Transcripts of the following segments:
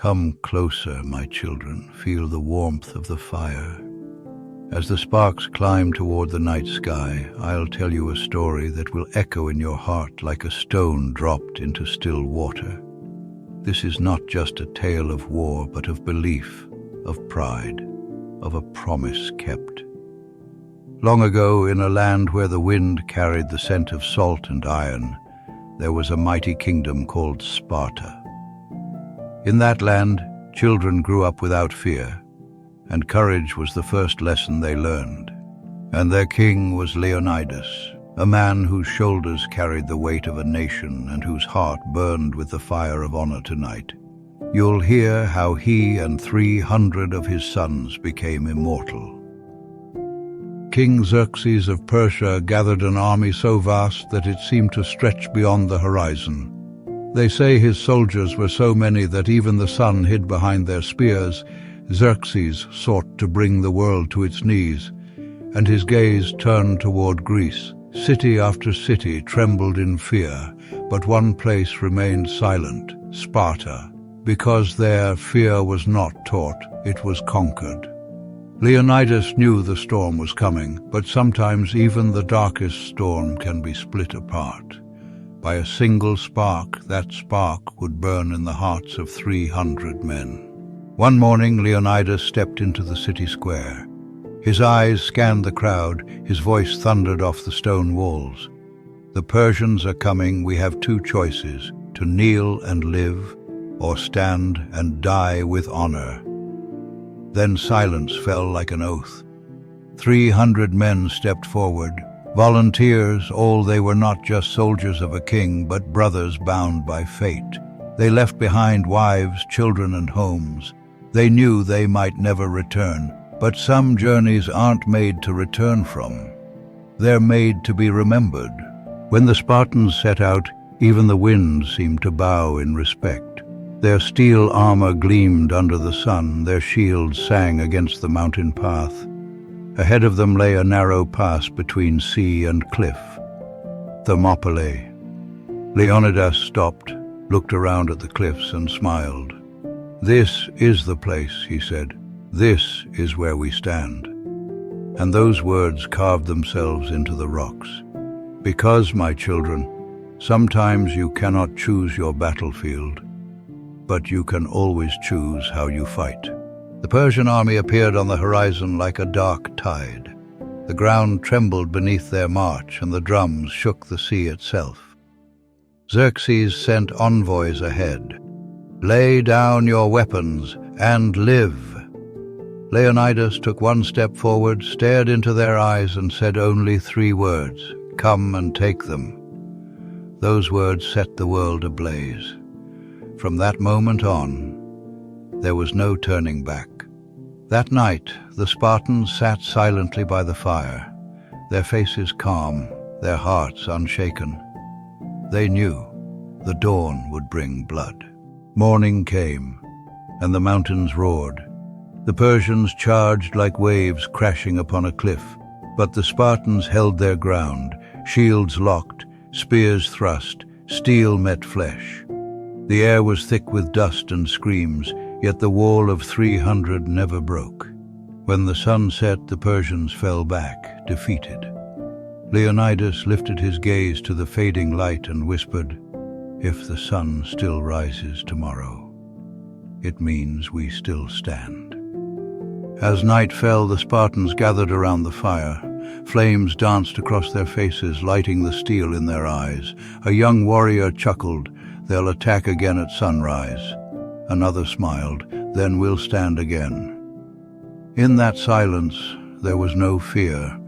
Come closer, my children, feel the warmth of the fire. As the sparks climb toward the night sky, I'll tell you a story that will echo in your heart like a stone dropped into still water. This is not just a tale of war, but of belief, of pride, of a promise kept. Long ago, in a land where the wind carried the scent of salt and iron, there was a mighty kingdom called Sparta. In that land, children grew up without fear, and courage was the first lesson they learned. And their king was Leonidas, a man whose shoulders carried the weight of a nation and whose heart burned with the fire of honor tonight. You'll hear how he and 300 of his sons became immortal. King Xerxes of Persia gathered an army so vast that it seemed to stretch beyond the horizon. They say his soldiers were so many that even the sun hid behind their spears. Xerxes sought to bring the world to its knees, and his gaze turned toward Greece. City after city trembled in fear, but one place remained silent, Sparta, because there fear was not taught, it was conquered. Leonidas knew the storm was coming, but sometimes even the darkest storm can be split apart. By a single spark, that spark would burn in the hearts of 300 men. One morning, Leonidas stepped into the city square. His eyes scanned the crowd, his voice thundered off the stone walls. The Persians are coming, we have two choices, to kneel and live, or stand and die with honor. Then silence fell like an oath. 300 men stepped forward, volunteers, all they were not just soldiers of a king, but brothers bound by fate. They left behind wives, children, and homes. They knew they might never return, but some journeys aren't made to return from. They're made to be remembered. When the Spartans set out, even the wind seemed to bow in respect. Their steel armor gleamed under the sun, their shields sang against the mountain path. Ahead of them lay a narrow pass between sea and cliff, Thermopylae. Leonidas stopped, looked around at the cliffs and smiled. "This is the place," he said. "This is where we stand." And those words carved themselves into the rocks. Because, my children, sometimes you cannot choose your battlefield, but you can always choose how you fight. The Persian army appeared on the horizon like a dark tide. The ground trembled beneath their march, and the drums shook the sea itself. Xerxes sent envoys ahead. "Lay down your weapons and live." Leonidas took one step forward, stared into their eyes, and said only 3 words, "Come and take them." Those words set the world ablaze. From that moment on, there was no turning back. That night, the Spartans sat silently by the fire, their faces calm, their hearts unshaken. They knew the dawn would bring blood. Morning came, and the mountains roared. The Persians charged like waves crashing upon a cliff, but the Spartans held their ground, shields locked, spears thrust, steel met flesh. The air was thick with dust and screams, yet the wall of 300 never broke. When the sun set, the Persians fell back, defeated. Leonidas lifted his gaze to the fading light and whispered, "If the sun still rises tomorrow, it means we still stand." As night fell, the Spartans gathered around the fire. Flames danced across their faces, lighting the steel in their eyes. A young warrior chuckled, "They'll attack again at sunrise." Another smiled, "Then we'll stand again." In that silence, there was no fear,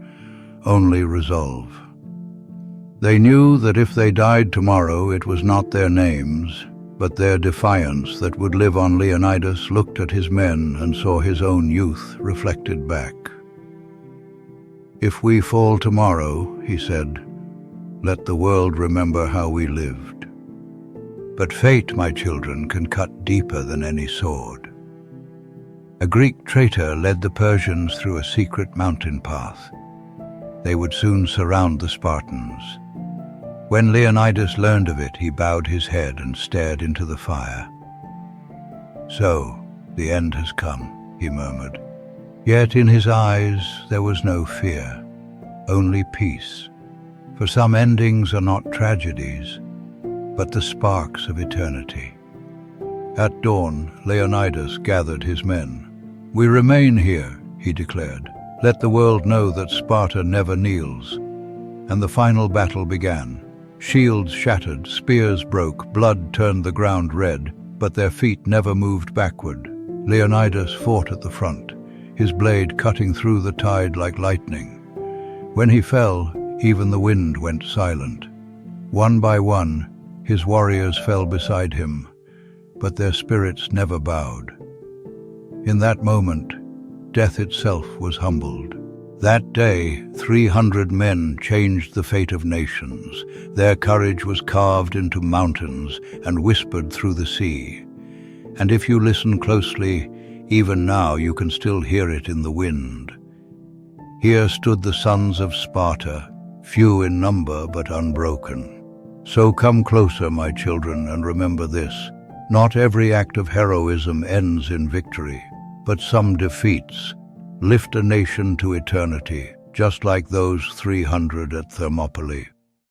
only resolve. They knew that if they died tomorrow, it was not their names, but their defiance that would live on. Leonidas looked at his men and saw his own youth reflected back. "If we fall tomorrow," he said, "let the world remember how we lived." But fate, my children, can cut deeper than any sword. A Greek traitor led the Persians through a secret mountain path. They would soon surround the Spartans. When Leonidas learned of it, he bowed his head and stared into the fire. "So, the end has come," he murmured. Yet in his eyes there was no fear, only peace. For some endings are not tragedies, but the sparks of eternity. At dawn, Leonidas gathered his men. "We remain here," he declared. "Let the world know that Sparta never kneels." And the final battle began. Shields shattered, spears broke, blood turned the ground red, but their feet never moved backward. Leonidas fought at the front, his blade cutting through the tide like lightning. When he fell, even the wind went silent. One by one, his warriors fell beside him, but their spirits never bowed. In that moment, death itself was humbled. That day, 300 men changed the fate of nations. Their courage was carved into mountains and whispered through the sea. And if you listen closely, even now you can still hear it in the wind. Here stood the sons of Sparta, few in number but unbroken. So come closer, my children, and remember this. Not every act of heroism ends in victory, but some defeats lift a nation to eternity, just like those 300 at Thermopylae.